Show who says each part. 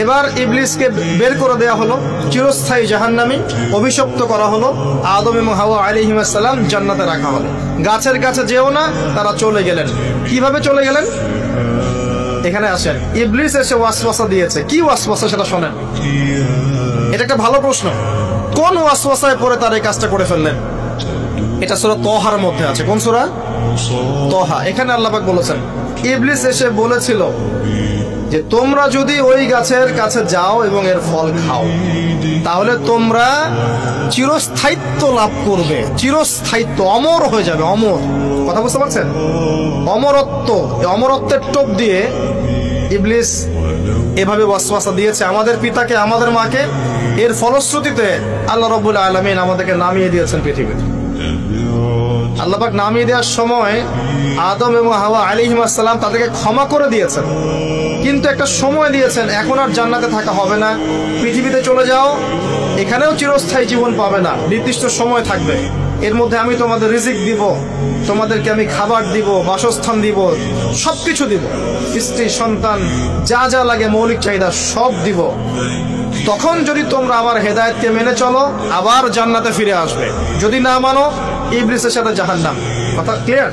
Speaker 1: এবার ইবলিসকে বের করে দেয়া হলো, চিরস্থায়ী জাহান্নামী, অভিশপ্ত করা হলো। আদম এবং হাওয়া আলাইহিস সালাম জান্নাতে রাখা হলো। গাছের কাছে যেও না, তারা চলে গেলেন। কিভাবে চলে গেলেন? এখানে আসেন। ইবলিস এসে ওয়াসওয়াসা দিয়েছে। কি ওয়াসওয়াসা সেটা শোনেন। এটা একটা ভালো প্রশ্ন। কোন ওয়াসওয়াসায় পড়ে তার এই কাজটা করে ফেললেন? এটা সূরা তহার মধ্যে আছে। কোন সূরা? তহা। এখানে আল্লাহ পাক বলেছেন, ইবলিস এসে বলেছিল যে তোমরা যদি ওই গাছের কাছে যাও এবং এর ফল খাও, তাহলে তোমরা চিরস্থায়িত্ব লাভ করবে। চিরস্থায়িত্ব, অমর হয়ে যাবে। অমর, কথা বুঝতে পারছেন? অমরত্ব। অমরত্বের টোপ দিয়ে ইবলিস এভাবে ওয়াসওয়াসা দিয়েছে আমাদের পিতাকে, আমাদের মাকে। এর ফলশ্রুতিতে আল্লাহ রাব্বুল আলামিন আমাদেরকে নামিয়ে দিয়েছেন পৃথিবীতে। আল্লাহ পাক নামিয়ে দেওয়ার সময় আদম এবং হাওয়া আলাইহিস সালাম তাদেরকে ক্ষমা করে দিয়েছেন, কিন্তু একটা সময় দিয়েছেন, এখন আর জান্নাতে থাকা হবে না, পৃথিবীতে চলে যাও, এখানেও চিরস্থায়ী জীবন পাবে না, নির্দিষ্ট সময় থাকবে। এর মধ্যে আমি তোমাদের রিজিক দিব, তোমাদেরকে আমি খাবার দিব, বাসস্থান দিব, সবকিছু দিব, স্ত্রী সন্তান যা যা লাগে মৌলিক চাহিদা সব দিব। তখন যদি তোমরা আমার হেদায়েতকে মেনে চলো, আবার জান্নাতে ফিরে আসবে। যদি না মানো, ইবলিসের সাথে জাহান্নাম। কথা ক্লিয়ার?